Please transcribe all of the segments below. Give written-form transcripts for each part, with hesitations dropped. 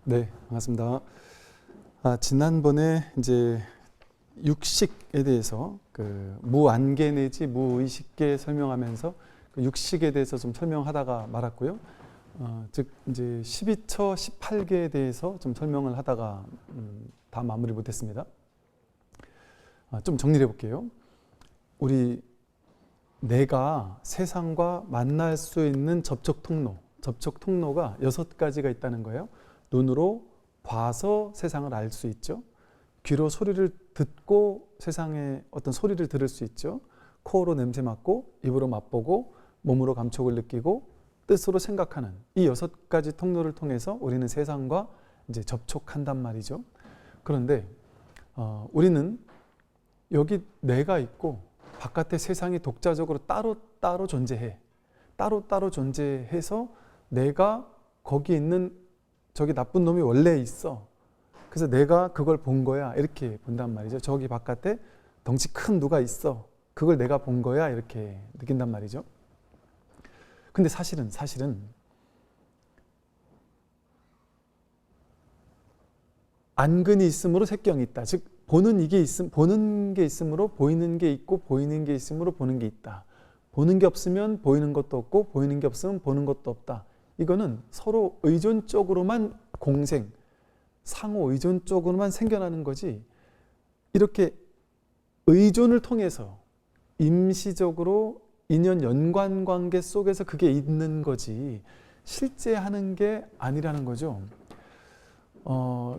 네, 반갑습니다. 지난번에 이제 육식에 대해서 그 무안개 내지 무의식계 설명하면서 그 육식에 대해서 좀 설명하다가 말았고요. 즉 이제 12처 18계에 대해서 좀 설명을 하다가 다 마무리 못했습니다. 좀 정리해 볼게요. 우리 내가 세상과 만날 수 있는 접촉 통로가 6가지가 있다는 거예요. 눈으로 봐서 세상을 알 수 있죠. 귀로 소리를 듣고 세상의 어떤 소리를 들을 수 있죠. 코로 냄새 맡고 입으로 맛보고 몸으로 감촉을 느끼고 뜻으로 생각하는 이 6가지 통로를 통해서 우리는 세상과 이제 접촉한단 말이죠. 그런데 우리는 여기 내가 있고 바깥의 세상이 독자적으로 따로 존재해. 따로 존재해서 내가 거기 있는 저기 나쁜 놈이 원래 있어. 그래서 내가 그걸 본 거야. 이렇게 본단 말이죠. 저기 바깥에 덩치 큰 누가 있어. 그걸 내가 본 거야. 이렇게 느낀단 말이죠. 근데 사실은 안근이 있으므로 색경이 있다. 즉 보는 게 있으므로 보이는 게 있고 보이는 게 있으므로 보는 게 있다. 보는 게 없으면 보이는 것도 없고 보이는 게 없으면 보는 것도 없다. 이거는 서로 의존적으로만 공생, 상호 의존적으로만 생겨나는 거지, 이렇게 의존을 통해서 임시적으로 인연 연관관계 속에서 그게 있는 거지 실제 하는 게 아니라는 거죠.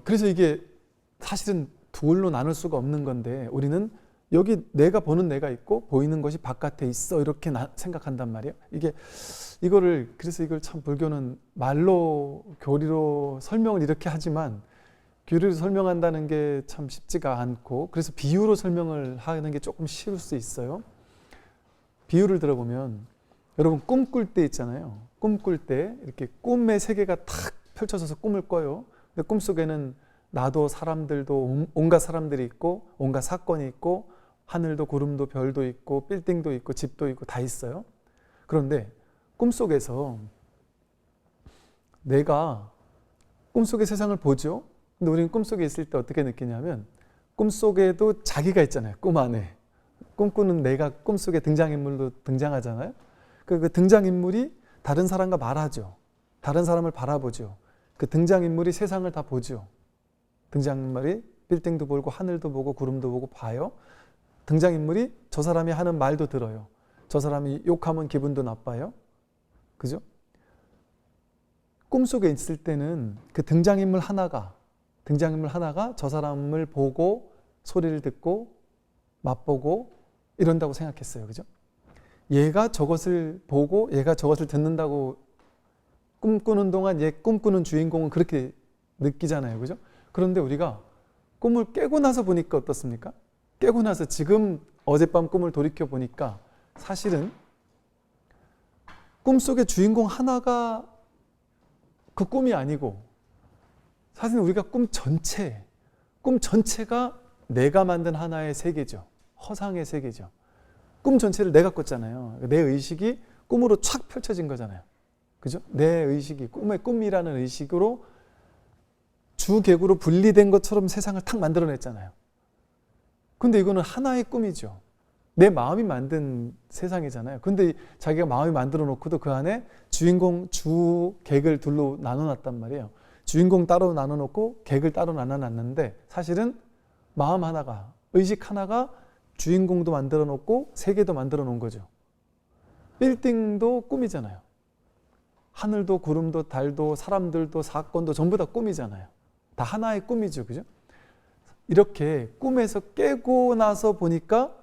그래서 이게 사실은 둘로 나눌 수가 없는 건데 우리는 여기 내가 보는 내가 있고 보이는 것이 바깥에 있어 이렇게 생각한단 말이에요. 그래서 이걸 참 불교는 말로 교리로 설명을 이렇게 하지만 교리로 설명한다는 게 참 쉽지가 않고, 그래서 비유로 설명을 하는 게 조금 쉬울 수 있어요. 비유를 들어보면 여러분 꿈꿀 때 있잖아요. 꿈꿀 때 이렇게 꿈의 세계가 탁 펼쳐져서 꿈을 꿔요. 근데 꿈속에는 나도 사람들도 온갖 사람들이 있고 온갖 사건이 있고 하늘도 구름도 별도 있고 빌딩도 있고 집도 있고 다 있어요. 그런데 꿈속에서 내가 꿈속의 세상을 보죠. 근데 우리는 꿈속에 있을 때 어떻게 느끼냐면 꿈속에도 자기가 있잖아요. 꿈 안에. 꿈꾸는 내가 꿈속에 등장인물로 등장하잖아요. 그 등장인물이 다른 사람과 말하죠. 다른 사람을 바라보죠. 그 등장인물이 세상을 다 보죠. 등장인물이 빌딩도 보고 하늘도 보고 구름도 보고 봐요. 등장인물이 저 사람이 하는 말도 들어요. 저 사람이 욕하면 기분도 나빠요. 그죠? 꿈속에 있을 때는 그 등장인물 하나가 저 사람을 보고 소리를 듣고 맛보고 이런다고 생각했어요. 그죠? 얘가 저것을 보고 얘가 저것을 듣는다고 꿈꾸는 동안 얘 꿈꾸는 주인공은 그렇게 느끼잖아요. 그죠? 그런데 우리가 꿈을 깨고 나서 보니까 어떻습니까? 깨고 나서 지금 어젯밤 꿈을 돌이켜 보니까 사실은 꿈속의 주인공 하나가 그 꿈이 아니고 사실 우리가 꿈 전체가 내가 만든 하나의 세계죠. 허상의 세계죠. 꿈 전체를 내가 꿨잖아요. 내 의식이 꿈으로 촥 펼쳐진 거잖아요. 그죠? 내 의식이 꿈이라는 의식으로 주객으로 분리된 것처럼 세상을 탁 만들어냈잖아요. 근데 이거는 하나의 꿈이죠. 내 마음이 만든 세상이잖아요. 근데 자기가 마음이 만들어 놓고도 그 안에 주인공, 주객을 둘로 나눠놨단 말이에요. 주인공 따로 나눠놓고 객을 따로 나눠놨는데 사실은 마음 하나가, 의식 하나가 주인공도 만들어 놓고 세계도 만들어 놓은 거죠. 빌딩도 꿈이잖아요. 하늘도 구름도 달도 사람들도 사건도 전부 다 꿈이잖아요. 다 하나의 꿈이죠. 그죠? 이렇게 꿈에서 깨고 나서 보니까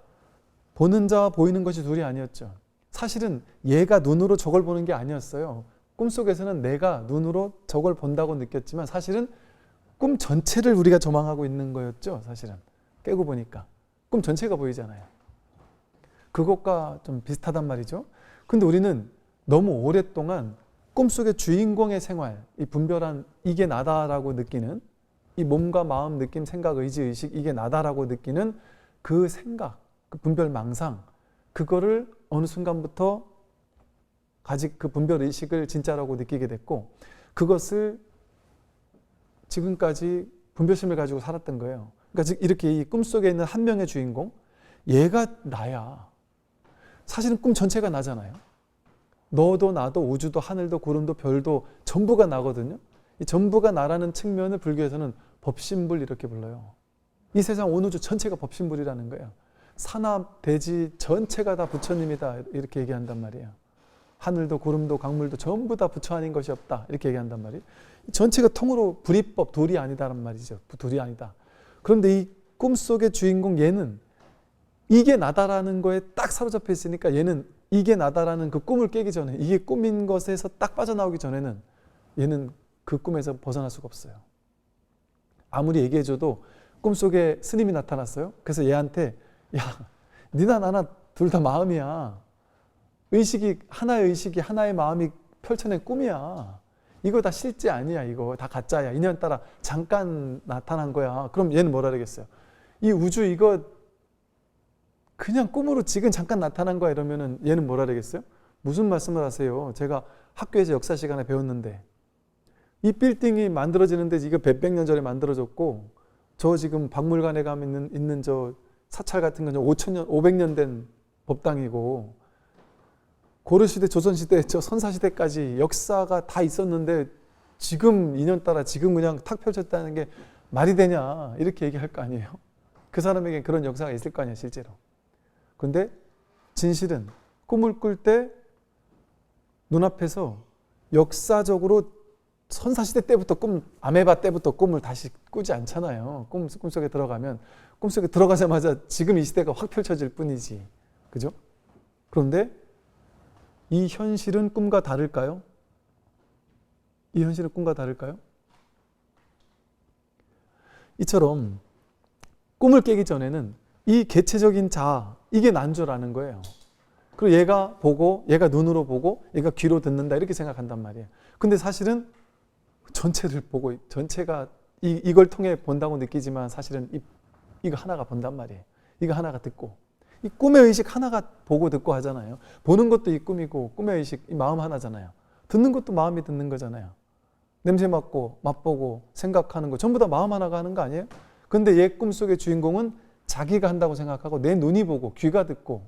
보는 자와 보이는 것이 둘이 아니었죠. 사실은 얘가 눈으로 저걸 보는 게 아니었어요. 꿈속에서는 내가 눈으로 저걸 본다고 느꼈지만 사실은 꿈 전체를 우리가 조망하고 있는 거였죠. 사실은 깨고 보니까 꿈 전체가 보이잖아요. 그것과 좀 비슷하단 말이죠. 근데 우리는 너무 오랫동안 꿈속의 주인공의 생활, 이 분별한 이게 나다라고 느끼는, 이 몸과 마음, 느낌, 생각, 의지, 의식 이게 나다라고 느끼는 그 생각, 그 분별 망상, 그거를 어느 순간부터 그 분별 의식을 진짜라고 느끼게 됐고, 그것을 지금까지 분별심을 가지고 살았던 거예요. 그러니까 즉 이렇게 이 꿈속에 있는 한 명의 주인공, 얘가 나야. 사실은 꿈 전체가 나잖아요. 너도 나도 우주도 하늘도 구름도 별도 전부가 나거든요. 이 전부가 나라는 측면을 불교에서는 법신불 이렇게 불러요. 이 세상 온 우주 전체가 법신불이라는 거예요. 산업, 대지 전체가 다 부처님이다 이렇게 얘기한단 말이에요. 하늘도 구름도 강물도 전부 다 부처 아닌 것이 없다 이렇게 얘기한단 말이에요. 전체가 통으로 불이법, 둘이 아니다란 말이죠. 둘이 아니다. 그런데 이 꿈속의 주인공 얘는 이게 나다라는 거에 딱 사로잡혀 있으니까 얘는 이게 나다라는 그 꿈을 깨기 전에, 이게 꿈인 것에서 딱 빠져나오기 전에는 얘는 그 꿈에서 벗어날 수가 없어요. 아무리 얘기해줘도 꿈속에 스님이 나타났어요. 그래서 얘한테 야, 니나 나나 둘 다 마음이야. 의식이 하나의 마음이 펼쳐낸 꿈이야. 이거 다 실제 아니야. 이거 다 가짜야. 인연 따라 잠깐 나타난 거야. 그럼 얘는 뭐라 그러겠어요? 이 우주 이거 그냥 꿈으로 지금 잠깐 나타난 거야 이러면은 얘는 뭐라 그러겠어요? 무슨 말씀을 하세요? 제가 학교에서 역사 시간에 배웠는데 이 빌딩이 만들어지는데 이거 몇백 년 전에 만들어졌고 저 지금 박물관에 가면 있는 저 사찰 같은 건 500년 된 법당이고 고려시대, 조선시대, 저 선사시대까지 역사가 다 있었는데 지금 인연 따라 지금 그냥 탁 펼쳤다는 게 말이 되냐 이렇게 얘기할 거 아니에요. 그 사람에게 그런 역사가 있을 거 아니에요 실제로. 근데 진실은 꿈을 꿀 때 눈앞에서 역사적으로 선사시대 때부터 아메바 때부터 꿈을 다시 꾸지 않잖아요. 꿈속에 들어가면 꿈속에 들어가자마자 지금 이 시대가 확 펼쳐질 뿐이지. 그죠? 그런데 이 현실은 꿈과 다를까요? 이 현실은 꿈과 다를까요? 이처럼 꿈을 깨기 전에는 이 개체적인 자아, 이게 난 줄 아는 거예요. 그리고 얘가 보고, 얘가 눈으로 보고, 얘가 귀로 듣는다 이렇게 생각한단 말이에요. 근데 사실은 전체를 보고, 전체가 이걸 통해 본다고 느끼지만 사실은 이거 하나가 본단 말이에요. 이거 하나가 듣고. 이 꿈의 의식 하나가 보고 듣고 하잖아요. 보는 것도 이 꿈이고 꿈의 의식, 이 마음 하나잖아요. 듣는 것도 마음이 듣는 거잖아요. 냄새 맡고 맛보고 생각하는 거 전부 다 마음 하나가 하는 거 아니에요? 근데 얘 꿈속의 주인공은 자기가 한다고 생각하고 내 눈이 보고 귀가 듣고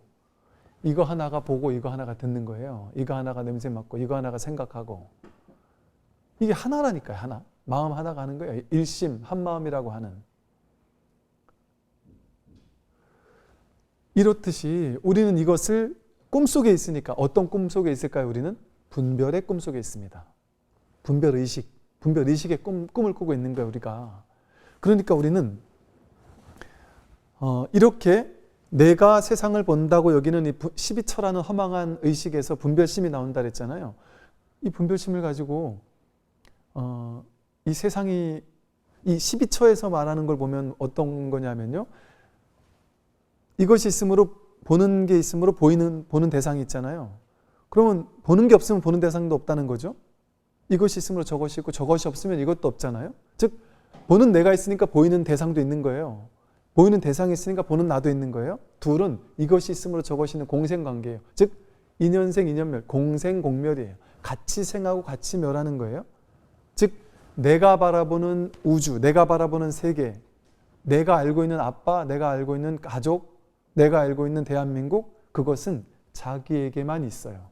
이거 하나가 보고 이거 하나가 듣는 거예요. 이거 하나가 냄새 맡고 이거 하나가 생각하고 이게 하나라니까요. 하나. 마음 하나가 하는 거예요. 일심 한마음이라고 하는. 이렇듯이 우리는 이것을 꿈속에 있으니까 어떤 꿈속에 있을까요? 우리는 분별의 꿈속에 있습니다. 분별의식의 꿈을 꾸고 있는 거예요. 우리가. 그러니까 우리는 이렇게 내가 세상을 본다고 여기는 이 12처라는 허망한 의식에서 분별심이 나온다 그랬잖아요. 이 분별심을 가지고 이 세상이 이 12처에서 말하는 걸 보면 어떤 거냐면요. 이것이 있으므로 보는 게 있으므로 보는 대상이 있잖아요. 그러면 보는 게 없으면 보는 대상도 없다는 거죠. 이것이 있으므로 저것이 있고 저것이 없으면 이것도 없잖아요. 즉 보는 내가 있으니까 보이는 대상도 있는 거예요. 보이는 대상이 있으니까 보는 나도 있는 거예요. 둘은 이것이 있으므로 저것이 있는 공생관계예요. 즉 인연생 인연멸, 공생공멸이에요. 같이 생하고 같이 멸하는 거예요. 즉 내가 바라보는 우주, 내가 바라보는 세계, 내가 알고 있는 아빠, 내가 알고 있는 가족, 내가 알고 있는 대한민국, 그것은 자기에게만 있어요.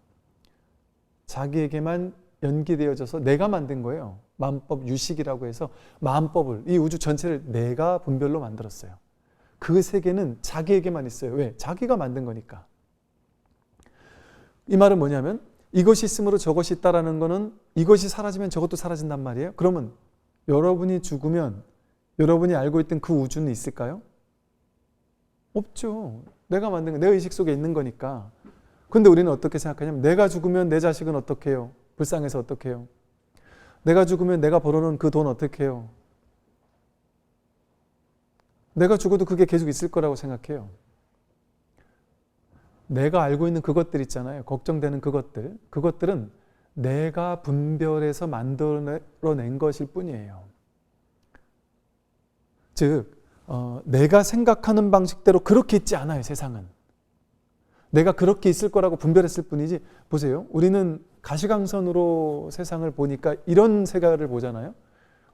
자기에게만 연기되어져서 내가 만든 거예요. 마음법 유식이라고 해서 마음법을, 이 우주 전체를 내가 분별로 만들었어요. 그 세계는 자기에게만 있어요. 왜? 자기가 만든 거니까. 이 말은 뭐냐면 이것이 있으므로 저것이 있다라는 거는 이것이 사라지면 저것도 사라진단 말이에요. 그러면 여러분이 죽으면 여러분이 알고 있던 그 우주는 있을까요? 없죠. 내가 만든 거, 내 의식 속에 있는 거니까. 근데 우리는 어떻게 생각하냐면 내가 죽으면 내 자식은 어떻게 해요? 불쌍해서 어떻게 해요? 내가 죽으면 내가 벌어놓은 그 돈 어떻게 해요? 내가 죽어도 그게 계속 있을 거라고 생각해요. 내가 알고 있는 그것들 있잖아요. 걱정되는 그것들. 그것들은 내가 분별해서 만들어낸 것일 뿐이에요. 즉 내가 생각하는 방식대로 그렇게 있지 않아요. 세상은. 내가 그렇게 있을 거라고 분별했을 뿐이지. 보세요. 우리는 가시광선으로 세상을 보니까 이런 세계를 보잖아요.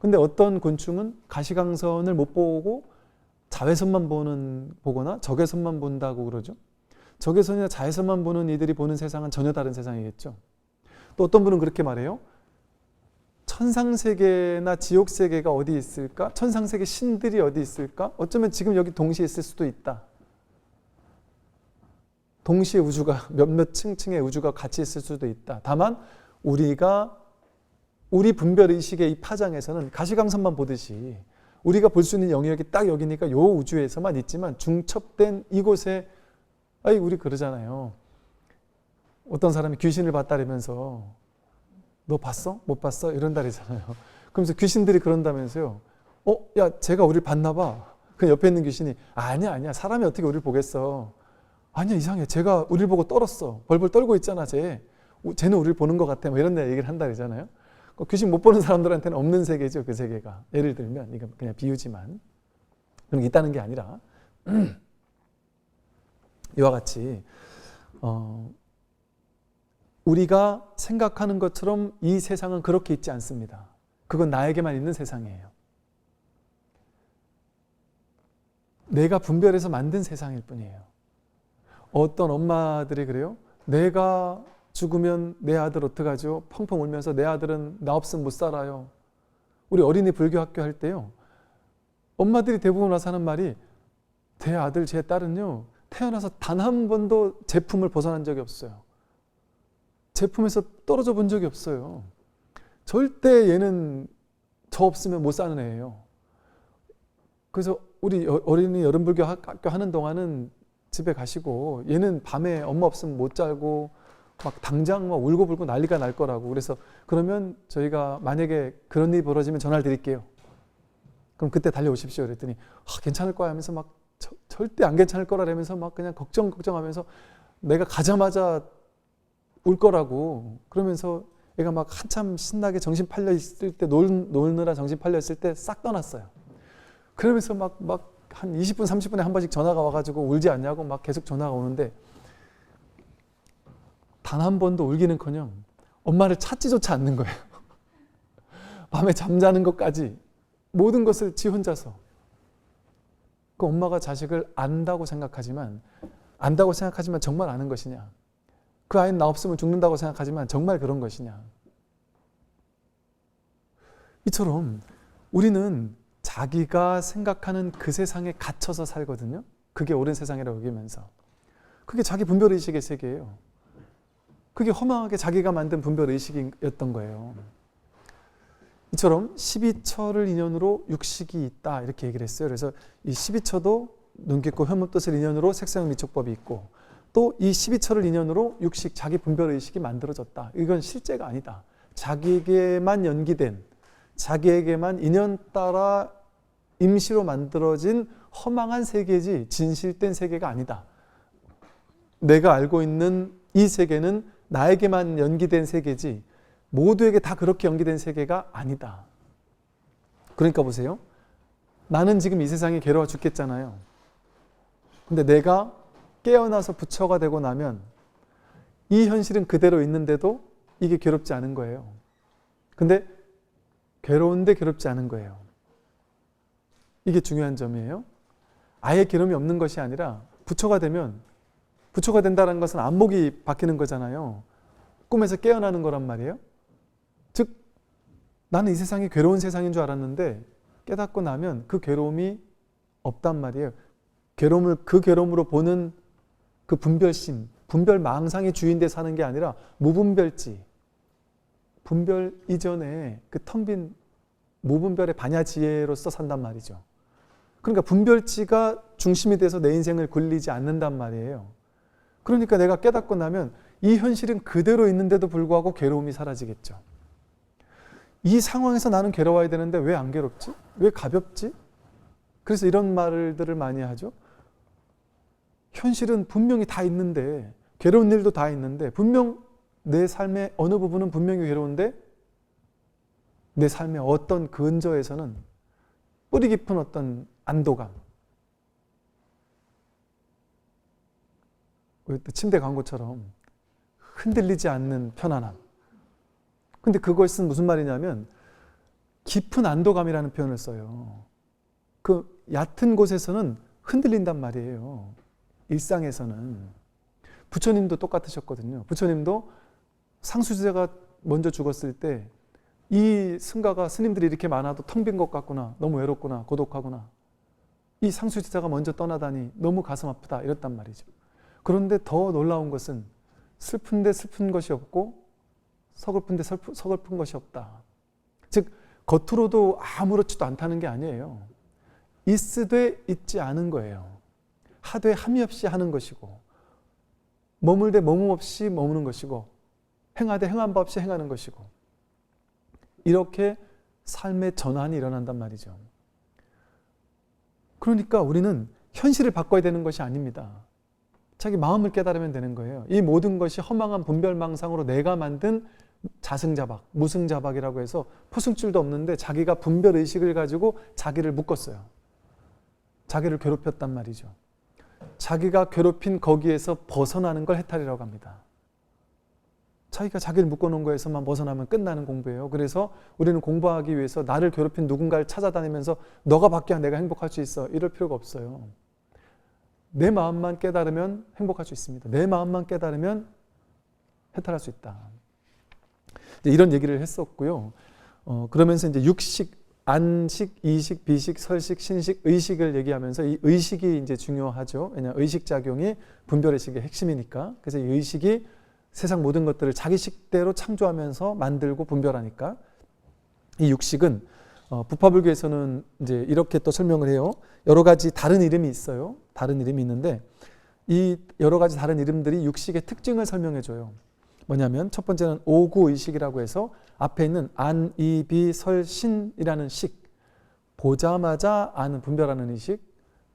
근데 어떤 곤충은 가시광선을 못 보고 자외선만 보거나 적외선만 본다고 그러죠. 적외선이나 자외선만 보는 이들이 보는 세상은 전혀 다른 세상이겠죠. 또 어떤 분은 그렇게 말해요. 천상세계나 지옥세계가 어디 있을까? 천상세계 신들이 어디 있을까? 어쩌면 지금 여기 동시에 있을 수도 있다. 동시에 우주가 몇몇 층층의 우주가 같이 있을 수도 있다. 다만 우리 분별의식의 이 파장에서는 가시광선만 보듯이 우리가 볼 수 있는 영역이 딱 여기니까 요 우주에서만 있지만 중첩된 이곳에 우리 그러잖아요. 어떤 사람이 귀신을 봤다면서 너 봤어? 못 봤어? 이런다 그러잖아요. 그러면서 귀신들이 그런다면서요. 야, 쟤가 우리를 봤나 봐. 그 옆에 있는 귀신이 아니야. 사람이 어떻게 우리를 보겠어. 아니야, 이상해. 쟤가 우리를 보고 떨었어. 벌벌 떨고 있잖아, 쟤는 우리를 보는 것 같아. 뭐 이런 데 얘기를 한다 그러잖아요. 귀신 못 보는 사람들한테는 없는 세계죠, 그 세계가. 예를 들면, 이건 그냥 비유지만. 그런 게 있다는 게 아니라, 이와 같이, 우리가 생각하는 것처럼 이 세상은 그렇게 있지 않습니다. 그건 나에게만 있는 세상이에요. 내가 분별해서 만든 세상일 뿐이에요. 어떤 엄마들이 그래요? 내가 죽으면 내 아들 어떡하죠? 펑펑 울면서 내 아들은 나 없으면 못 살아요. 우리 어린이 불교학교 할 때요. 엄마들이 대부분 와서 하는 말이 제 아들, 제 딸은요. 태어나서 단 한 번도 제품을 벗어난 적이 없어요. 제품에서 떨어져 본 적이 없어요. 절대 얘는 저 없으면 못 사는 애예요. 그래서 우리 어린이 여름불교 학교 하는 동안은 집에 가시고 얘는 밤에 엄마 없으면 못 자고 막 당장 막 울고불고 난리가 날 거라고. 그래서 그러면 저희가 만약에 그런 일이 벌어지면 전화를 드릴게요. 그럼 그때 달려오십시오. 그랬더니 괜찮을 거야 하면서 막 절대 안 괜찮을 거라면서 막 그냥 걱정하면서 내가 가자마자 울 거라고 그러면서 애가 막 한참 신나게 정신 팔려 있을 때 놀느라 정신 팔려 있을 때 싹 떠났어요. 그러면서 막 한 20분 30분에 한 번씩 전화가 와가지고 울지 않냐고 막 계속 전화가 오는데 단 한 번도 울기는커녕 엄마를 찾지조차 않는 거예요. 밤에 잠자는 것까지 모든 것을 지 혼자서. 그 엄마가 자식을 안다고 생각하지만 정말 아는 것이냐? 그 아이는 나 없으면 죽는다고 생각하지만 정말 그런 것이냐? 이처럼 우리는 자기가 생각하는 그 세상에 갇혀서 살거든요. 그게 옳은 세상이라고 여기면서. 그게 자기 분별의식의 세계예요. 그게 허망하게 자기가 만든 분별의식이었던 거예요. 이처럼 12처를 인연으로 육식이 있다 이렇게 얘기를 했어요. 그래서 이 12처도 눈깊고 현무뜻을 인연으로 색상미촉법이 있고 또 이 12처를 인연으로 육식 자기 분별의식이 만들어졌다. 이건 실제가 아니다. 자기에게만 연기된 자기에게만 인연 따라 임시로 만들어진 허망한 세계지 진실된 세계가 아니다. 내가 알고 있는 이 세계는 나에게만 연기된 세계지 모두에게 다 그렇게 연기된 세계가 아니다. 그러니까 보세요. 나는 지금 이 세상에 괴로워 죽겠잖아요. 근데 내가 깨어나서 부처가 되고 나면 이 현실은 그대로 있는데도 이게 괴롭지 않은 거예요. 근데 괴로운데 괴롭지 않은 거예요. 이게 중요한 점이에요. 아예 괴로움이 없는 것이 아니라 부처가 되면 부처가 된다는 것은 안목이 바뀌는 거잖아요. 꿈에서 깨어나는 거란 말이에요. 즉 나는 이 세상이 괴로운 세상인 줄 알았는데 깨닫고 나면 그 괴로움이 없단 말이에요. 그 괴로움으로 보는 그 분별심, 분별망상의 주인데 사는 게 아니라 무분별지, 분별 이전에 그 텅 빈 무분별의 반야지혜로서 산단 말이죠. 그러니까 분별지가 중심이 돼서 내 인생을 굴리지 않는단 말이에요. 그러니까 내가 깨닫고 나면 이 현실은 그대로 있는데도 불구하고 괴로움이 사라지겠죠. 이 상황에서 나는 괴로워야 되는데 왜 안 괴롭지? 왜 가볍지? 그래서 이런 말들을 많이 하죠. 현실은 분명히 다 있는데 괴로운 일도 다 있는데 분명 내 삶의 어느 부분은 분명히 괴로운데 내 삶의 어떤 근저에서는 뿌리 깊은 어떤 안도감, 침대 광고처럼 흔들리지 않는 편안함. 근데 그것은 무슨 말이냐면 깊은 안도감이라는 표현을 써요. 그 얕은 곳에서는 흔들린단 말이에요. 일상에서는. 부처님도 똑같으셨거든요. 부처님도 상수제가 먼저 죽었을 때 이 승가가 스님들이 이렇게 많아도 텅 빈 것 같구나, 너무 외롭구나, 고독하구나, 이 상수제자가 먼저 떠나다니 너무 가슴 아프다 이랬단 말이죠. 그런데 더 놀라운 것은 슬픈데 슬픈 것이 없고 서글픈데 서글픈 것이 없다. 즉 겉으로도 아무렇지도 않다는 게 아니에요. 있으되 있지 않은 거예요. 하되 함이 없이 하는 것이고, 머물되 머문 없이 머무는 것이고, 행하되 행한 바 없이 행하는 것이고, 이렇게 삶의 전환이 일어난단 말이죠. 그러니까 우리는 현실을 바꿔야 되는 것이 아닙니다. 자기 마음을 깨달으면 되는 거예요. 이 모든 것이 허망한 분별망상으로 내가 만든 자승자박, 무승자박이라고 해서 포승줄도 없는데 자기가 분별의식을 가지고 자기를 묶었어요. 자기를 괴롭혔단 말이죠. 자기가 괴롭힌 거기에서 벗어나는 걸 해탈이라고 합니다. 자기가 자기를 묶어놓은 거에서만 벗어나면 끝나는 공부예요. 그래서 우리는 공부하기 위해서 나를 괴롭힌 누군가를 찾아다니면서 너가 바뀌어야 내가 행복할 수 있어, 이럴 필요가 없어요. 내 마음만 깨달으면 행복할 수 있습니다. 내 마음만 깨달으면 해탈할 수 있다. 이런 얘기를 했었고요. 그러면서 이제 육식, 안식, 이식, 비식, 설식, 신식, 의식을 얘기하면서 이 의식이 이제 중요하죠. 왜냐하면 의식작용이 분별의식의 핵심이니까. 그래서 이 의식이 세상 모든 것들을 자기 식대로 창조하면서 만들고 분별하니까, 이 육식은 부파불교에서는 이제 이렇게 또 설명을 해요. 여러 가지 다른 이름이 있어요. 다른 이름이 있는데 이 여러 가지 다른 이름들이 육식의 특징을 설명해 줘요. 뭐냐면 첫 번째는 오구의식이라고 해서 앞에 있는 안, 이, 비, 설, 신이라는 식, 보자마자 아는 분별하는 의식,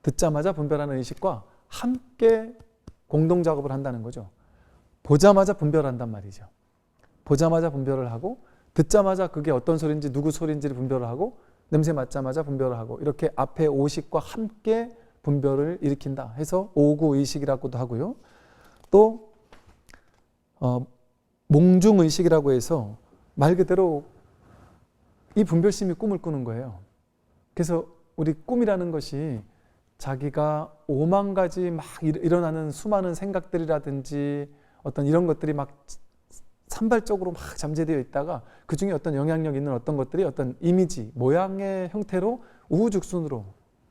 듣자마자 분별하는 의식과 함께 공동작업을 한다는 거죠. 보자마자 분별한단 말이죠. 보자마자 분별을 하고, 듣자마자 그게 어떤 소리인지 누구 소리인지를 분별을 하고, 냄새 맡자마자 분별을 하고, 이렇게 앞에 오식과 함께 분별을 일으킨다 해서 오구의식이라고도 하고요. 또 몽중의식이라고 해서 말 그대로 이 분별심이 꿈을 꾸는 거예요. 그래서 우리 꿈이라는 것이 자기가 5만 가지 막 일어나는 수많은 생각들이라든지 어떤 이런 것들이 막 산발적으로 막 잠재되어 있다가 그 중에 어떤 영향력 있는 어떤 것들이 어떤 이미지, 모양의 형태로 우후죽순으로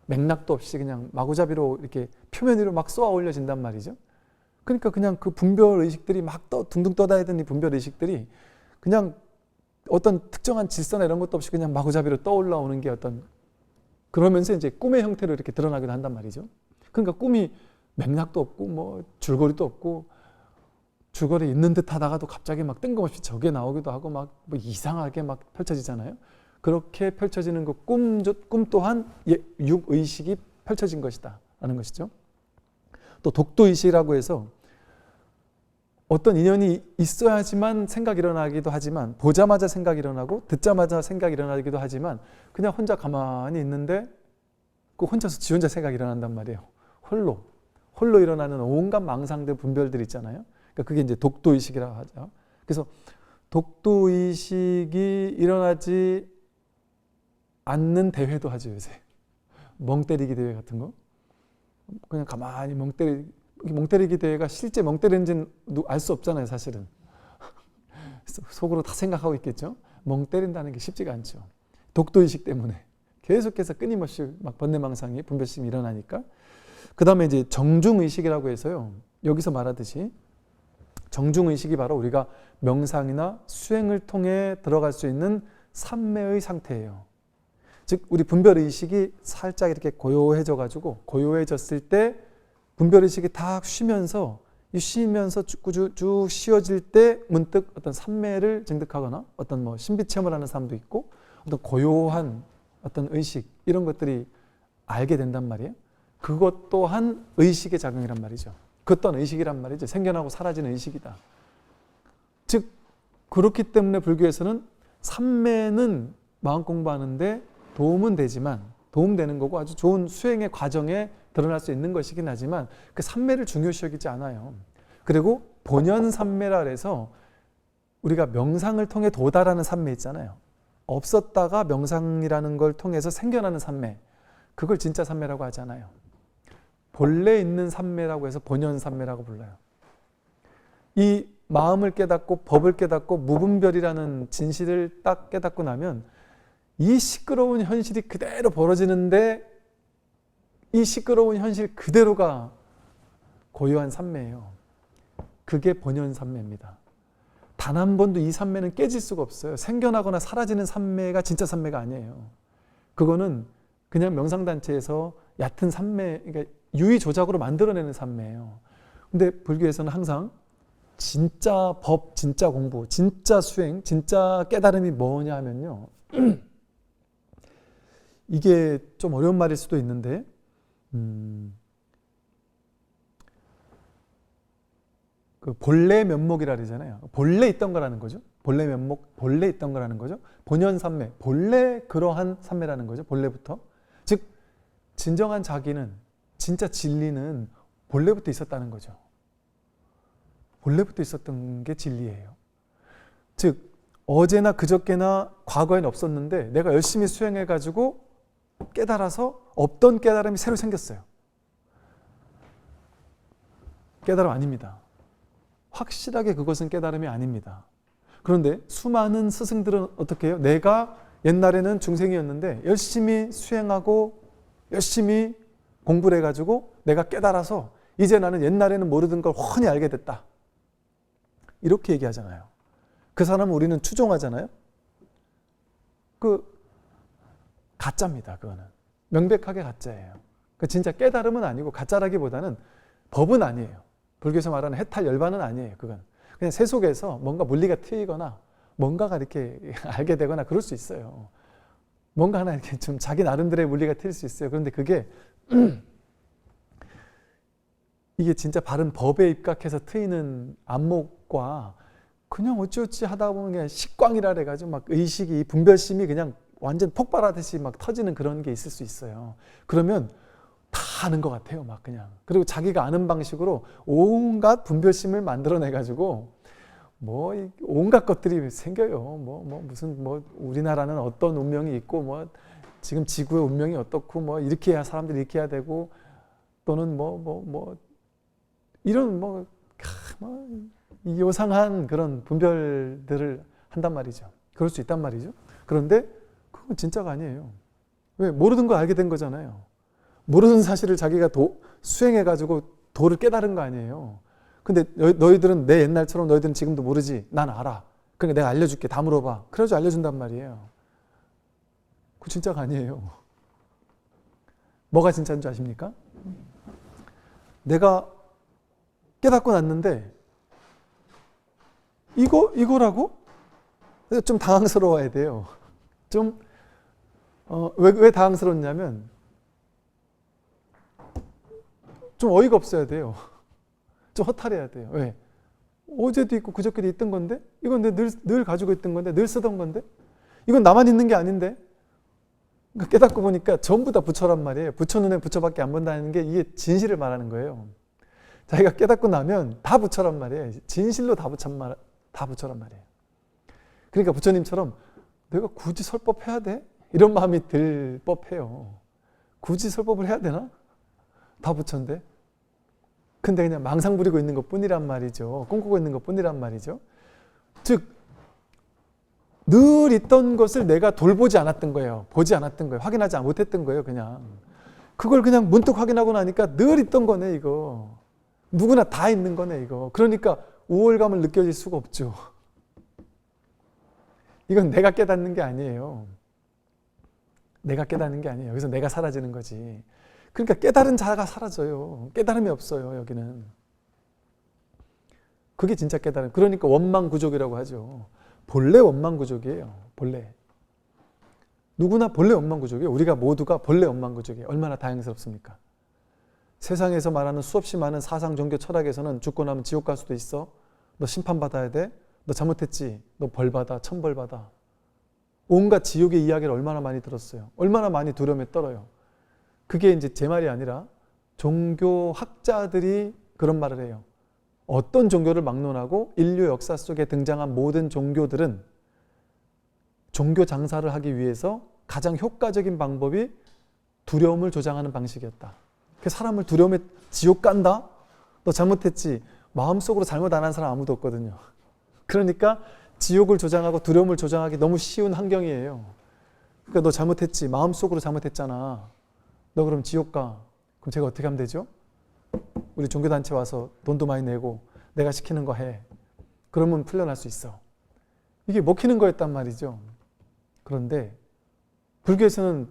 맥락도 없이 그냥 마구잡이로 이렇게 표면 위로 막 쏘아 올려진단 말이죠. 그러니까 그냥 그 분별 의식들이 막 둥둥 떠다니던 이 분별 의식들이 그냥 어떤 특정한 질서나 이런 것도 없이 그냥 마구잡이로 떠올라오는 게 어떤, 그러면서 이제 꿈의 형태로 이렇게 드러나기도 한단 말이죠. 그러니까 꿈이 맥락도 없고 뭐 줄거리도 없고 줄거리 있는 듯 하다가도 갑자기 막 뜬금없이 저게 나오기도 하고 막 뭐 이상하게 막 펼쳐지잖아요. 그렇게 펼쳐지는 그 꿈 또한 육의식이 펼쳐진 것이다 라는 것이죠. 또 독도의식이라고 해서 어떤 인연이 있어야지만 생각이 일어나기도 하지만, 보자마자 생각이 일어나고 듣자마자 생각이 일어나기도 하지만 그냥 혼자 가만히 있는데 그 혼자서 지 혼자 생각이 일어난단 말이에요. 홀로 일어나는 온갖 망상들, 분별들 있잖아요. 그러니까 그게 이제 독도의식이라고 하죠. 그래서 독도의식이 일어나지 않는 대회도 하죠, 요새. 멍 때리기 대회 같은 거. 그냥 가만히 멍 때리기 대회가 실제 멍 때리는지는 알 수 없잖아요, 사실은. 속으로 다 생각하고 있겠죠. 멍 때린다는 게 쉽지가 않죠. 독도의식 때문에 계속해서 끊임없이 막 번뇌망상이, 분별심이 일어나니까. 그 다음에 이제 정중의식이라고 해서요, 여기서 말하듯이 정중의식이 바로 우리가 명상이나 수행을 통해 들어갈 수 있는 삼매의 상태예요. 즉 우리 분별의식이 살짝 이렇게 고요해졌을 때 분별의식이 다 쉬면서 쭉 쉬어질 때 문득 어떤 삼매를 증득하거나 어떤 뭐 신비체험을 하는 사람도 있고 어떤 고요한 어떤 의식, 이런 것들이 알게 된단 말이에요. 그것 또한 의식의 작용이란 말이죠. 그것 또한 의식이란 말이죠. 생겨나고 사라지는 의식이다. 즉 그렇기 때문에 불교에서는 삼매는 마음 공부하는데 도움되는 거고 아주 좋은 수행의 과정에 드러날 수 있는 것이긴 하지만 그 삼매를 중요시 여기지 않아요. 그리고 본연 삼매라 해서 우리가 명상을 통해 도달하는 삼매 있잖아요. 없었다가 명상이라는 걸 통해서 생겨나는 산매, 그걸 진짜 산매라고 하잖아요. 본래 있는 산매라고 해서 본연산매라고 불러요. 이 마음을 깨닫고 법을 깨닫고 무분별이라는 진실을 딱 깨닫고 나면 이 시끄러운 현실이 그대로 벌어지는데 이 시끄러운 현실 그대로가 고요한 산매예요. 그게 본연산매입니다. 단 한 번도 이 산매는 깨질 수가 없어요. 생겨나거나 사라지는 산매가 진짜 산매가 아니에요. 그거는 그냥 명상단체에서 얕은 산매, 그러니까 유의조작으로 만들어내는 산매예요. 근데 불교에서는 항상 진짜 법, 진짜 공부, 진짜 수행, 진짜 깨달음이 뭐냐 하면요. 이게 좀 어려운 말일 수도 있는데 그 본래 면목이라 그러잖아요. 본래 있던 거라는 거죠. 본래 면목, 본래 있던 거라는 거죠. 본연산매, 본래 그러한 산매라는 거죠. 본래부터. 즉 진정한 자기는, 진짜 진리는 본래부터 있었다는 거죠. 본래부터 있었던 게 진리예요. 즉 어제나 그저께나 과거에는 없었는데 내가 열심히 수행해가지고 깨달아서 없던 깨달음이 새로 생겼어요. 깨달음 아닙니다. 확실하게 그것은 깨달음이 아닙니다. 그런데 수많은 스승들은 어떻게 해요? 내가 옛날에는 중생이었는데 열심히 수행하고 열심히 공부를 해가지고 내가 깨달아서 이제 나는 옛날에는 모르던 걸 훤히 알게 됐다. 이렇게 얘기하잖아요. 그 사람은 우리는 추종하잖아요. 그 가짜입니다. 그거는 명백하게 가짜예요. 그 진짜 깨달음은 아니고 가짜라기보다는 법은 아니에요. 불교에서 말하는 해탈 열반은 아니에요. 그건 그냥 세 속에서 뭔가 물리가 트이거나 뭔가가 이렇게 알게 되거나 그럴 수 있어요. 뭔가 하나 이렇게 좀 자기 나름대로의 물리가 트일 수 있어요. 그런데 그게 이게 진짜 바른 법에 입각해서 트이는 안목과 그냥 어찌어찌 하다 보면 그냥 식광이라 그래가지고 막 의식이, 분별심이 그냥 완전 폭발하듯이 막 터지는 그런 게 있을 수 있어요. 그러면 다 아는 것 같아요. 막 그냥. 그리고 자기가 아는 방식으로 온갖 분별심을 만들어내가지고 뭐 온갖 것들이 생겨요. 무슨 우리나라는 어떤 운명이 있고 뭐 지금 지구의 운명이 어떻고 뭐 이렇게 해야 사람들이 이렇게 해야 되고 또는 이런 요상한 그런 분별들을 한단 말이죠. 그럴 수 있단 말이죠. 그런데 그건 진짜가 아니에요. 왜? 모르는 걸 알게 된 거잖아요. 모르는 사실을 자기가 수행해가지고 도를 깨달은 거 아니에요. 근데 너희들은 내 옛날처럼 너희들은 지금도 모르지. 난 알아. 그러니까 내가 알려줄게. 다 물어봐. 그래가지고 알려준단 말이에요. 그거 진짜가 아니에요. 뭐가 진짜인 줄 아십니까? 내가 깨닫고 났는데 이거라고? 좀 당황스러워야 돼요. 왜 당황스럽냐면 좀 어이가 없어야 돼요. 좀 허탈해야 돼요. 왜? 어제도 있고 그저께도 있던 건데 이건 내가 늘 가지고 있던 건데 늘 쓰던 건데 이건 나만 있는 게 아닌데 그러니까 깨닫고 보니까 전부 다 부처란 말이에요. 부처 눈에 부처밖에 안 본다는 게 이게 진실을 말하는 거예요. 자기가 깨닫고 나면 다 부처란 말이에요. 진실로 다 부처란 말이에요. 그러니까 부처님처럼 내가 굳이 설법해야 돼? 이런 마음이 들 법해요. 굳이 설법을 해야 되나? 다 부처인데. 근데 그냥 망상 부리고 있는 것 뿐이란 말이죠. 꿈꾸고 있는 것 뿐이란 말이죠. 즉, 늘 있던 것을 내가 돌보지 않았던 거예요. 보지 않았던 거예요. 확인하지 못했던 거예요. 그냥. 그걸 그냥 문득 확인하고 나니까 늘 있던 거네, 이거. 누구나 다 있는 거네, 이거. 그러니까 우월감을 느껴질 수가 없죠. 이건 내가 깨닫는 게 아니에요. 내가 깨닫는 게 아니에요. 여기서 내가 사라지는 거지. 그러니까 깨달은 자가 사라져요. 깨달음이 없어요, 여기는. 그게 진짜 깨달음. 그러니까 원망구족이라고 하죠. 본래 원망구족이에요. 본래. 누구나 본래 원망구족이에요. 우리가 모두가 본래 원망구족이에요. 얼마나 다행스럽습니까? 세상에서 말하는 수없이 많은 사상, 종교, 철학에서는 죽고 나면 지옥 갈 수도 있어. 너 심판받아야 돼. 너 잘못했지. 너 벌받아. 천벌받아. 온갖 지옥의 이야기를 얼마나 많이 들었어요. 얼마나 많이 두려움에 떨어요. 그게 이제 제 말이 아니라 종교학자들이 그런 말을 해요. 어떤 종교를 막론하고 인류 역사 속에 등장한 모든 종교들은 종교 장사를 하기 위해서 가장 효과적인 방법이 두려움을 조장하는 방식이었다. 그 사람을 두려움에 지옥 간다? 너 잘못했지. 마음속으로 잘못 안 한 사람 아무도 없거든요. 그러니까 지옥을 조장하고 두려움을 조장하기 너무 쉬운 환경이에요. 그러니까 너 잘못했지. 마음속으로 잘못했잖아. 너 그럼 지옥 가. 그럼 제가 어떻게 하면 되죠? 우리 종교단체 와서 돈도 많이 내고 내가 시키는 거 해. 그러면 풀려날 수 있어. 이게 먹히는 거였단 말이죠. 그런데 불교에서는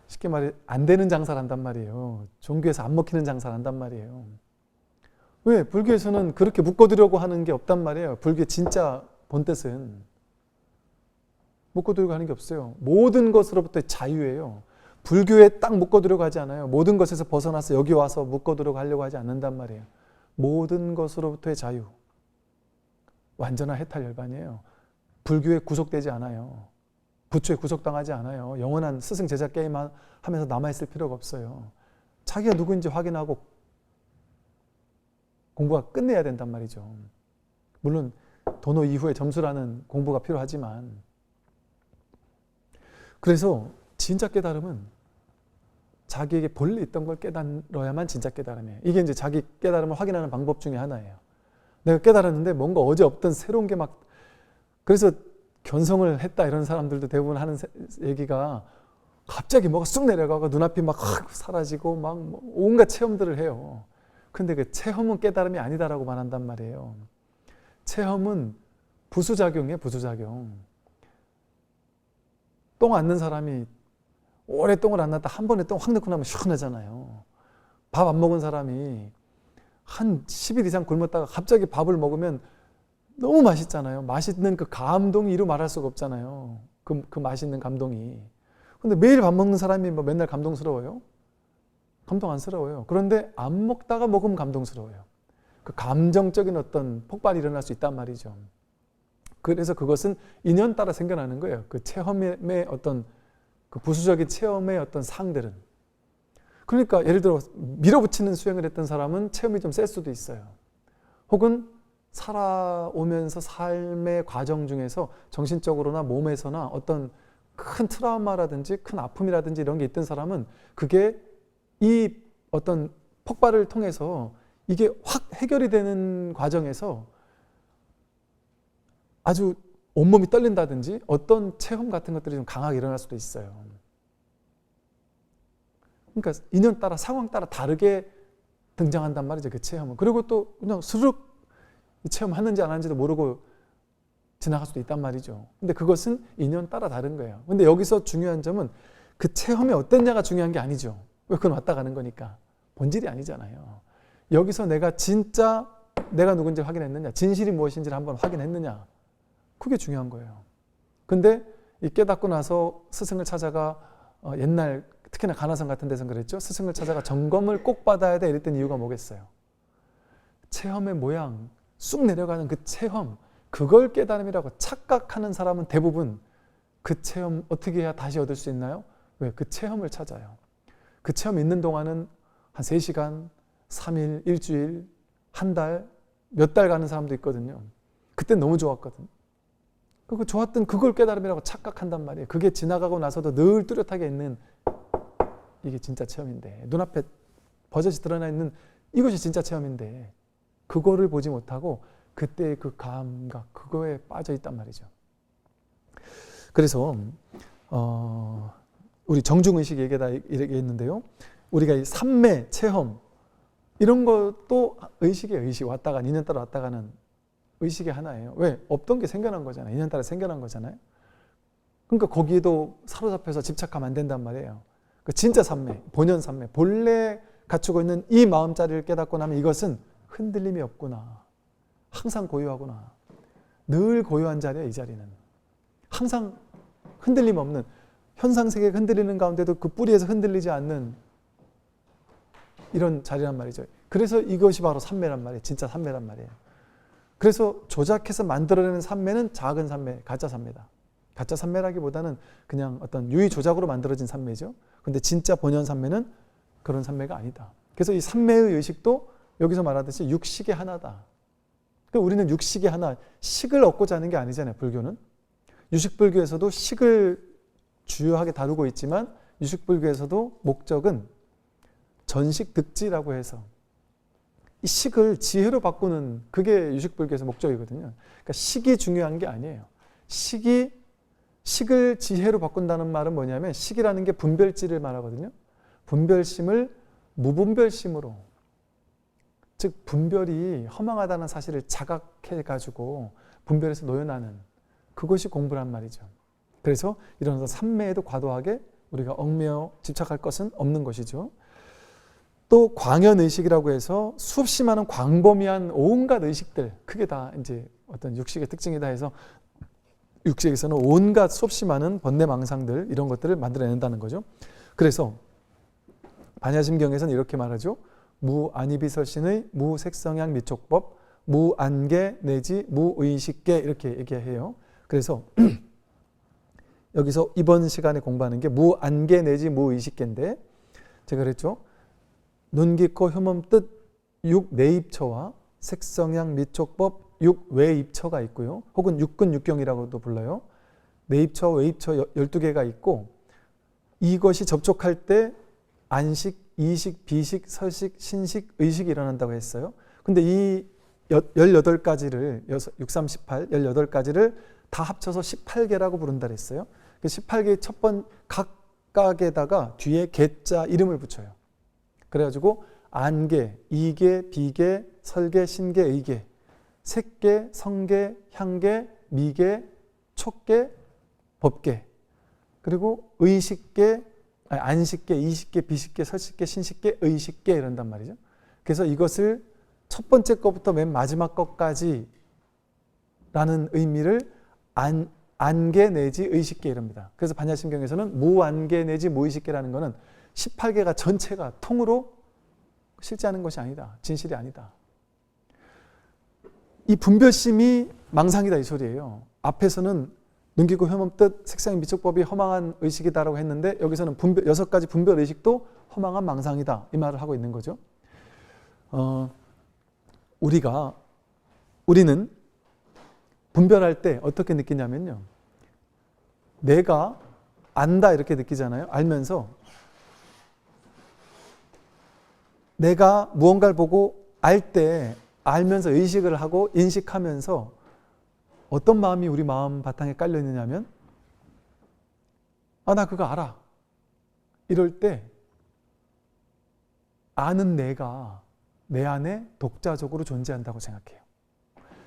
쉽게 말해 안 되는 장사를 한단 말이에요. 종교에서 안 먹히는 장사를 한단 말이에요. 왜? 불교에서는 그렇게 묶어두려고 하는 게 없단 말이에요. 불교의 진짜 본뜻은 묶어두려고 하는 게 없어요. 모든 것으로부터 자유예요. 불교에 딱 묶어두려고 하지 않아요. 모든 것에서 벗어나서 여기 와서 묶어두려고 하려고 하지 않는단 말이에요. 모든 것으로부터의 자유. 완전한 해탈열반이에요. 불교에 구속되지 않아요. 부처에 구속당하지 않아요. 영원한 스승 제자 게임 하면서 남아있을 필요가 없어요. 자기가 누구인지 확인하고 공부가 끝내야 된단 말이죠. 물론 도노 이후에 점수라는 공부가 필요하지만, 그래서 진짜 깨달음은 자기에게 본래 있던 걸 깨달아야만 진짜 깨달음이에요. 이게 이제 자기 깨달음을 확인하는 방법 중에 하나예요. 내가 깨달았는데 뭔가 어제 없던 새로운 게 막, 그래서 견성을 했다 이런 사람들도 대부분 하는 얘기가 갑자기 뭐가 쑥 내려가고 눈앞이 막 사라지고 막 온갖 체험들을 해요. 근데 그 체험은 깨달음이 아니다라고 말한단 말이에요. 체험은 부수작용이에요, 부수작용. 똥 안 넣는 사람이 오래 똥을 안 놨다 한 번에 똥 확 넣고 나면 시원하잖아요. 밥 안 먹은 사람이 한 10일 이상 굶었다가 갑자기 밥을 먹으면 너무 맛있잖아요. 맛있는 그 감동이 이루 말할 수가 없잖아요. 그 맛있는 감동이. 근데 매일 밥 먹는 사람이 뭐 맨날 감동스러워요? 감동 안스러워요. 그런데 안 먹다가 먹으면 감동스러워요. 그 감정적인 어떤 폭발이 일어날 수 있단 말이죠. 그래서 그것은 인연 따라 생겨나는 거예요. 그 체험의 어떤 그 부수적인 체험의 어떤 상들은. 그러니까 예를 들어 밀어붙이는 수행을 했던 사람은 체험이 좀 셀 수도 있어요. 혹은 살아오면서 삶의 과정 중에서 정신적으로나 몸에서나 어떤 큰 트라우마라든지 큰 아픔이라든지 이런 게 있던 사람은 그게 이 어떤 폭발을 통해서 이게 확 해결이 되는 과정에서 아주 온몸이 떨린다든지 어떤 체험 같은 것들이 좀 강하게 일어날 수도 있어요. 그러니까 인연 따라 상황 따라 다르게 등장한단 말이죠. 그 체험은. 그리고 또 그냥 스르륵 체험하는지 안 하는지도 모르고 지나갈 수도 있단 말이죠. 근데 그것은 인연 따라 다른 거예요. 근데 여기서 중요한 점은 그 체험이 어땠냐가 중요한 게 아니죠. 왜 그건 왔다 가는 거니까. 본질이 아니잖아요. 여기서 내가 진짜 내가 누군지 확인했느냐, 진실이 무엇인지를 한번 확인했느냐, 그게 중요한 거예요. 근데 이 깨닫고 나서 스승을 찾아가 옛날 특히나 가나성 같은 데서는 그랬죠. 스승을 찾아가 점검을 꼭 받아야 돼 이랬던 이유가 뭐겠어요. 체험의 모양, 쑥 내려가는 그 체험, 그걸 깨달음이라고 착각하는 사람은 대부분 그 체험 어떻게 해야 다시 얻을 수 있나요? 왜? 그 체험을 찾아요. 그 체험 있는 동안은 한 3시간, 3일, 일주일, 한 달, 몇 달 가는 사람도 있거든요. 그때 너무 좋았거든. 그 좋았던 그걸 깨달음이라고 착각한단 말이에요. 그게 지나가고 나서도 늘 뚜렷하게 있는 이게 진짜 체험인데, 눈앞에 버젓이 드러나 있는 이것이 진짜 체험인데 그거를 보지 못하고 그때의 그 감각, 그거에 빠져 있단 말이죠. 그래서 우리 정중의식 얘기다 얘기했는데요. 우리가 이 삼매, 체험 이런 것도 의식이에요. 의식. 왔다가 인연 따라 왔다 가는 의식의 하나예요. 왜? 없던 게 생겨난 거잖아요. 인연 따라 생겨난 거잖아요. 그러니까 거기에도 사로잡혀서 집착하면 안 된단 말이에요. 그 진짜 삼매, 본연 삼매, 본래 갖추고 있는 이 마음자리를 깨닫고 나면 이것은 흔들림이 없구나. 항상 고요하구나. 늘 고요한 자리야, 이 자리는. 항상 흔들림 없는, 현상세계가 흔들리는 가운데도 그 뿌리에서 흔들리지 않는 이런 자리란 말이죠. 그래서 이것이 바로 삼매란 말이에요. 진짜 삼매란 말이에요. 그래서 조작해서 만들어내는 삼매는 작은 삼매, 가짜 삼매다. 가짜 삼매라기보다는 그냥 어떤 유의 조작으로 만들어진 삼매죠. 근데 진짜 본연 삼매는 그런 삼매가 아니다. 그래서 이 삼매의 의식도 여기서 말하듯이 육식의 하나다. 그러니까 우리는 육식의 하나, 식을 얻고자 하는 게 아니잖아요, 불교는. 유식불교에서도 식을 주요하게 다루고 있지만 유식불교에서도 목적은 전식득지라고 해서 이 식을 지혜로 바꾸는 그게 유식불교에서 목적이거든요. 그러니까 식이 중요한 게 아니에요. 식을 지혜로 바꾼다는 말은 뭐냐면 식이라는 게 분별지를 말하거든요. 분별심을 무분별심으로, 즉 분별이 허망하다는 사실을 자각해가지고 분별에서 놓여나는 그것이 공부란 말이죠. 그래서 이런 삼매에도 과도하게 우리가 얽매여 집착할 것은 없는 것이죠. 또 광연의식이라고 해서 수없이 많은 광범위한 온갖 의식들, 그게 다 이제 어떤 육식의 특징이다 해서 육식에서는 온갖 수없이 많은 번뇌망상들 이런 것들을 만들어낸다는 거죠. 그래서 반야심경에서는 이렇게 말하죠. 무안이비설신의 무색성향 미촉법, 무안개 내지 무의식계 이렇게 얘기해요. 그래서 여기서 이번 시간에 공부하는 게 무안개 내지 무의식계인데 제가 그랬죠. 눈, 귀, 코, 흉몸, 뜻, 육내입처와 색성향 미촉법, 육외입처가 있고요. 혹은 육근, 육경이라고도 불러요. 내입처, 외입처 12개가 있고 이것이 접촉할 때 안식, 이식, 비식, 설식, 신식, 의식이 일어난다고 했어요. 근데 이 18가지를 6, 3, 18, 18가지를 다 합쳐서 18개라고 부른다 그랬어요. 18개 첫 번 각각에다가 뒤에 개자 이름을 붙여요. 그래가지고 안개, 이계, 비계, 설계, 신계, 의계, 색계, 성계, 향계, 미계, 촉계, 법계, 그리고 의식계, 안식계, 이식계, 비식계, 설식계, 신식계, 의식계 이런단 말이죠. 그래서 이것을 첫 번째 것부터 맨 마지막 것까지 라는 의미를 안계 내지 의식계 이럽니다. 그래서 반야심경에서는 무안계 내지 무의식계라는 것은 18개가 전체가 통으로 실제하는 것이 아니다. 진실이 아니다. 이 분별심이 망상이다 이 소리예요. 앞에서는 눈, 귀, 코, 흉몸, 뜻, 색상, 미촉법이 허망한 의식이다라고 했는데 여기서는 6가지 분별 의식도 허망한 망상이다 이 말을 하고 있는 거죠. 우리는 분별할 때 어떻게 느끼냐면요. 내가 안다 이렇게 느끼잖아요. 알면서 내가 무언가를 보고 알 때 알면서 의식을 하고 인식하면서 어떤 마음이 우리 마음 바탕에 깔려 있느냐면 나 그거 알아. 이럴 때 아는 내가 내 안에 독자적으로 존재한다고 생각해요.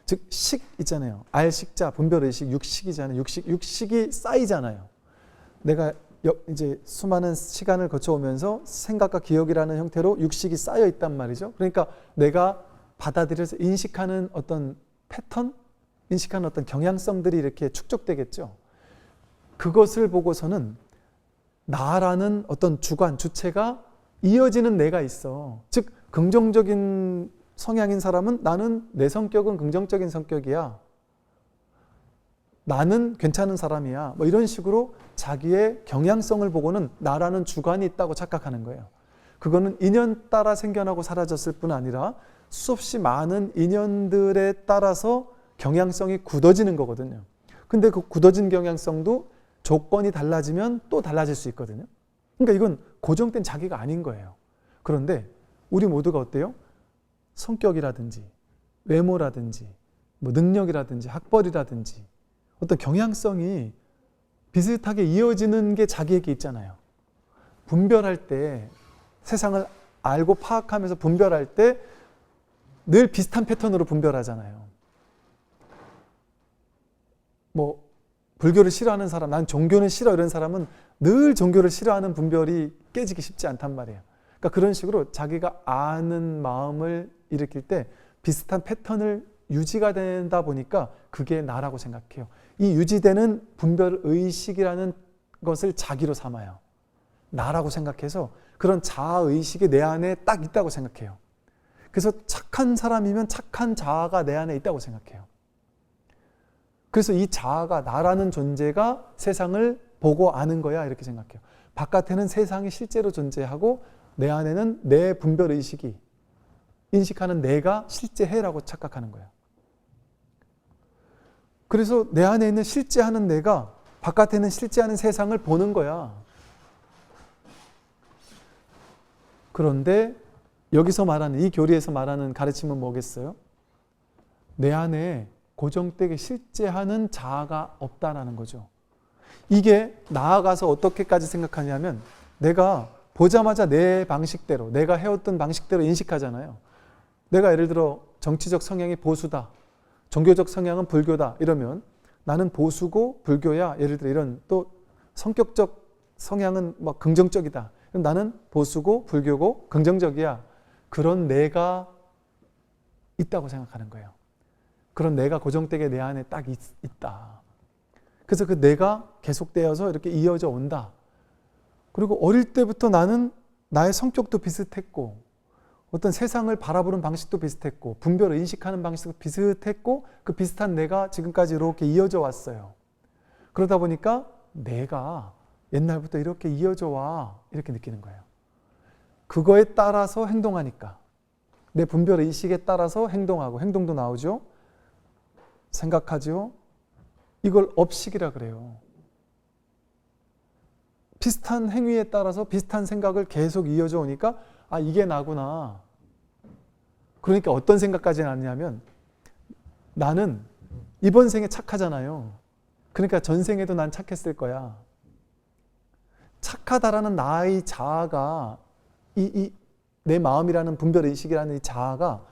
즉 식 있잖아요. 알식자, 분별의식, 육식이잖아요. 육식이 쌓이잖아요. 내가 이제 수많은 시간을 거쳐오면서 생각과 기억이라는 형태로 육식이 쌓여 있단 말이죠. 그러니까 내가 받아들여서 인식하는 어떤 패턴, 인식하는 어떤 경향성들이 이렇게 축적되겠죠. 그것을 보고서는 나라는 어떤 주관, 주체가 이어지는 내가 있어. 즉 긍정적인 성향인 사람은 나는 내 성격은 긍정적인 성격이야. 나는 괜찮은 사람이야. 뭐 이런 식으로 자기의 경향성을 보고는 나라는 주관이 있다고 착각하는 거예요. 그거는 인연 따라 생겨나고 사라졌을 뿐 아니라 수없이 많은 인연들에 따라서 경향성이 굳어지는 거거든요. 근데 그 굳어진 경향성도 조건이 달라지면 또 달라질 수 있거든요. 그러니까 이건 고정된 자기가 아닌 거예요. 그런데 우리 모두가 어때요? 성격이라든지 외모라든지 뭐 능력이라든지 학벌이라든지 어떤 경향성이 비슷하게 이어지는 게 자기에게 있잖아요. 분별할 때 세상을 알고 파악하면서 분별할 때 늘 비슷한 패턴으로 분별하잖아요. 뭐 불교를 싫어하는 사람, 난 종교는 싫어 이런 사람은 늘 종교를 싫어하는 분별이 깨지기 쉽지 않단 말이에요. 그러니까 그런 식으로 자기가 아는 마음을 일으킬 때 비슷한 패턴을 유지가 된다 보니까 그게 나라고 생각해요. 이 유지되는 분별의식이라는 것을 자기로 삼아요. 나라고 생각해서 그런 자아의식이 내 안에 딱 있다고 생각해요. 그래서 착한 사람이면 착한 자아가 내 안에 있다고 생각해요. 그래서 이 자아가 나라는 존재가 세상을 보고 아는 거야 이렇게 생각해요. 바깥에는 세상이 실제로 존재하고 내 안에는 내 분별의식이 인식하는 내가 실제 해라고 착각하는 거예요. 그래서 내 안에 있는 실제하는 내가 바깥에 있는 실제하는 세상을 보는 거야. 그런데 여기서 말하는 이 교리에서 말하는 가르침은 뭐겠어요? 내 안에 고정되게 실제하는 자아가 없다라는 거죠. 이게 나아가서 어떻게까지 생각하냐면 내가 보자마자 내 방식대로 내가 해왔던 방식대로 인식하잖아요. 내가 예를 들어 정치적 성향이 보수다. 종교적 성향은 불교다. 이러면 나는 보수고 불교야. 예를 들어 이런 또 성격적 성향은 막 긍정적이다. 그럼 나는 보수고 불교고 긍정적이야. 그런 내가 있다고 생각하는 거예요. 그런 내가 고정되게 내 안에 딱 있다. 그래서 그 내가 계속되어서 이렇게 이어져 온다. 그리고 어릴 때부터 나는 나의 성격도 비슷했고 어떤 세상을 바라보는 방식도 비슷했고 분별을 인식하는 방식도 비슷했고 그 비슷한 내가 지금까지 이렇게 이어져 왔어요. 그러다 보니까 내가 옛날부터 이렇게 이어져 와 이렇게 느끼는 거예요. 그거에 따라서 행동하니까 내 분별 의식에 따라서 행동하고 행동도 나오죠. 생각하죠. 이걸 업식이라 그래요. 비슷한 행위에 따라서 비슷한 생각을 계속 이어져 오니까 아 이게 나구나. 그러니까 어떤 생각까지 났냐면 나는 이번 생에 착하잖아요. 그러니까 전생에도 난 착했을 거야. 착하다라는 나의 자아가 내 마음이라는 분별의식이라는 이 자아가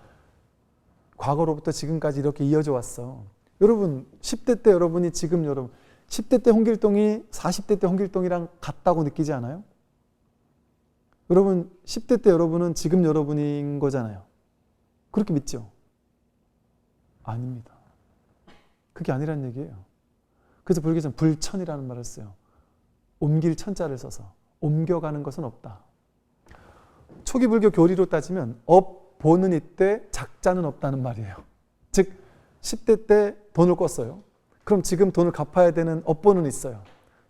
과거로부터 지금까지 이렇게 이어져 왔어. 여러분 10대 때 여러분이 지금 여러분 10대 때 홍길동이 40대 때 홍길동이랑 같다고 느끼지 않아요? 여러분 10대 때 여러분은 지금 여러분인 거잖아요. 그렇게 믿죠? 아닙니다. 그게 아니란 얘기예요. 그래서 불교에서는 불천이라는 말을 써요. 옮길 천자를 써서 옮겨가는 것은 없다. 초기 불교 교리로 따지면 업, 보는 이때 작자는 없다는 말이에요. 즉 10대 때 돈을 꿨어요. 그럼 지금 돈을 갚아야 되는 업보는 있어요.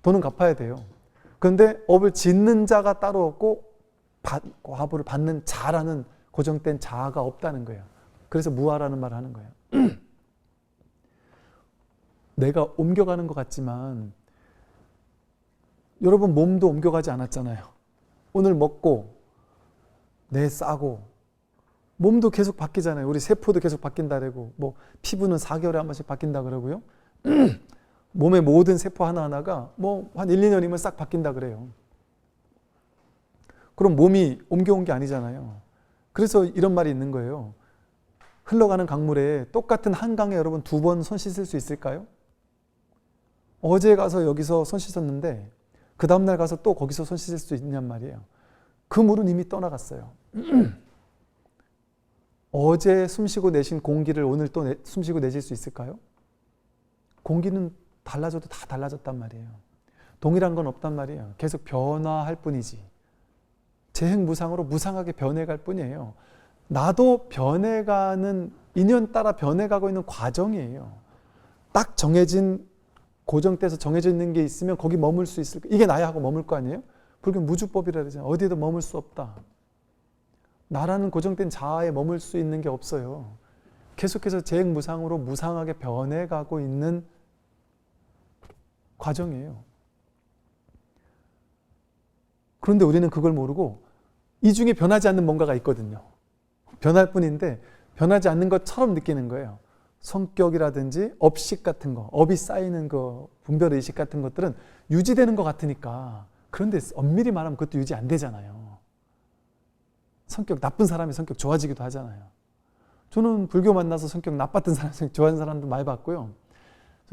돈은 갚아야 돼요. 그런데 업을 짓는 자가 따로 없고 화보를 받는 자라는 고정된 자아가 없다는 거예요. 그래서 무아라는 말을 하는 거예요. 내가 옮겨가는 것 같지만 여러분 몸도 옮겨가지 않았잖아요. 오늘 먹고 내 싸고 몸도 계속 바뀌잖아요. 우리 세포도 계속 바뀐다 그러고 뭐 피부는 4개월에 한 번씩 바뀐다 그러고요. 몸의 모든 세포 하나하나가 뭐 한 1, 2년이면 싹 바뀐다 그래요. 그럼 몸이 옮겨온 게 아니잖아요. 그래서 이런 말이 있는 거예요. 흘러가는 강물에 똑같은 한강에 여러분 2번 손 씻을 수 있을까요? 어제 가서 여기서 손 씻었는데 그 다음날 가서 또 거기서 손 씻을 수 있냔 말이에요. 그 물은 이미 떠나갔어요. 어제 숨쉬고 내신 공기를 오늘 또 숨쉬고 내쉴 수 있을까요? 공기는 달라져도 다 달라졌단 말이에요. 동일한 건 없단 말이에요. 계속 변화할 뿐이지. 재행무상으로 무상하게 변해갈 뿐이에요. 나도 변해가는 인연 따라 변해가고 있는 과정이에요. 딱 정해진 고정돼서 정해져 있는 게 있으면 거기 머물 수 있을까? 이게 나야 하고 머물 거 아니에요? 불교 무주법이라 그러잖아요. 어디에도 머물 수 없다. 나라는 고정된 자아에 머물 수 있는 게 없어요. 계속해서 재행무상으로 무상하게 변해가고 있는 과정이에요. 그런데 우리는 그걸 모르고 이 중에 변하지 않는 뭔가가 있거든요. 변할 뿐인데 변하지 않는 것처럼 느끼는 거예요. 성격이라든지 업식 같은 거, 업이 쌓이는 거, 분별의식 같은 것들은 유지되는 것 같으니까. 그런데 엄밀히 말하면 그것도 유지 안 되잖아요. 성격 나쁜 사람이 성격 좋아지기도 하잖아요. 저는 불교 만나서 성격 나빴던 사람, 성격 좋아하는 사람도 많이 봤고요.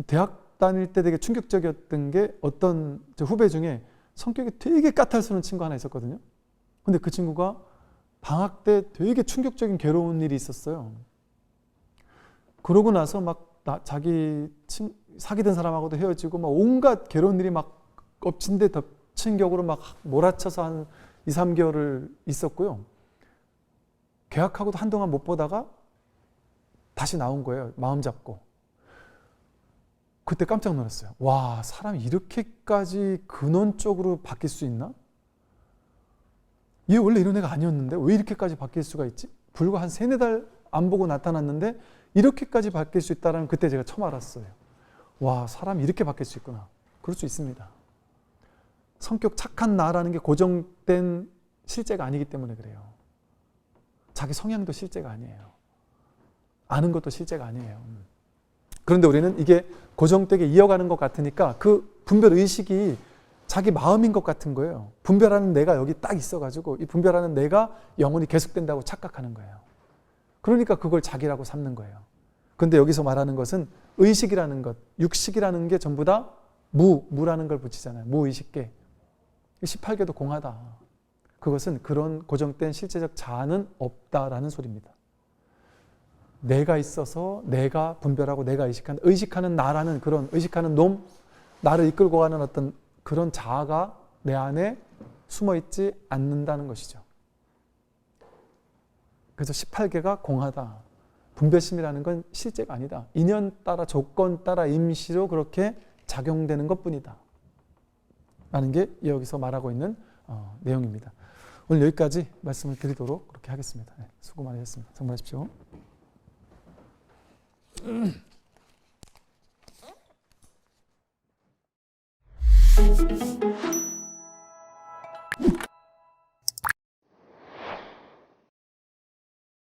대학 다닐 때 되게 충격적이었던 게 어떤 저 후배 중에 성격이 되게 까탈스러운 친구 하나 있었거든요. 근데 그 친구가 방학 때 되게 충격적인 괴로운 일이 있었어요. 그러고 나서 막 자기 사귀던 사람하고도 헤어지고 막 온갖 괴로운 일이 막 엎친 데 덮친 격으로 막 몰아쳐서 한 2, 3개월을 있었고요. 계약하고도 한동안 못 보다가 다시 나온 거예요. 마음 잡고. 그때 깜짝 놀랐어요. 와, 사람이 이렇게까지 근원적으로 바뀔 수 있나? 얘 원래 이런 애가 아니었는데 왜 이렇게까지 바뀔 수가 있지? 불과 한 3-4달 안 보고 나타났는데 이렇게까지 바뀔 수 있다는 그때 제가 처음 알았어요. 와, 사람이 이렇게 바뀔 수 있구나. 그럴 수 있습니다. 성격 착한 나라는 게 고정된 실제가 아니기 때문에 그래요. 자기 성향도 실제가 아니에요. 아는 것도 실제가 아니에요. 그런데 우리는 이게 고정되게 이어가는 것 같으니까 그 분별 의식이 자기 마음인 것 같은 거예요. 분별하는 내가 여기 딱 있어가지고 이 분별하는 내가 영원히 계속된다고 착각하는 거예요. 그러니까 그걸 자기라고 삼는 거예요. 그런데 여기서 말하는 것은 의식이라는 것, 육식이라는 게 전부 다 무라는 걸 붙이잖아요. 무의식계. 18계도 공하다. 그것은 그런 고정된 실제적 자아는 없다라는 소리입니다. 내가 있어서 내가 분별하고 내가 의식하는 나라는 그런 의식하는 놈, 나를 이끌고 가는 어떤 그런 자아가 내 안에 숨어있지 않는다는 것이죠. 그래서 18계가 공하다. 분별심이라는 건 실제가 아니다. 인연 따라 조건 따라 임시로 그렇게 작용되는 것뿐이다. 라는 게 여기서 말하고 있는 내용입니다. 오늘 여기까지 말씀을 드리도록 그렇게 하겠습니다. 네, 수고 많으셨습니다. 성공하십시오.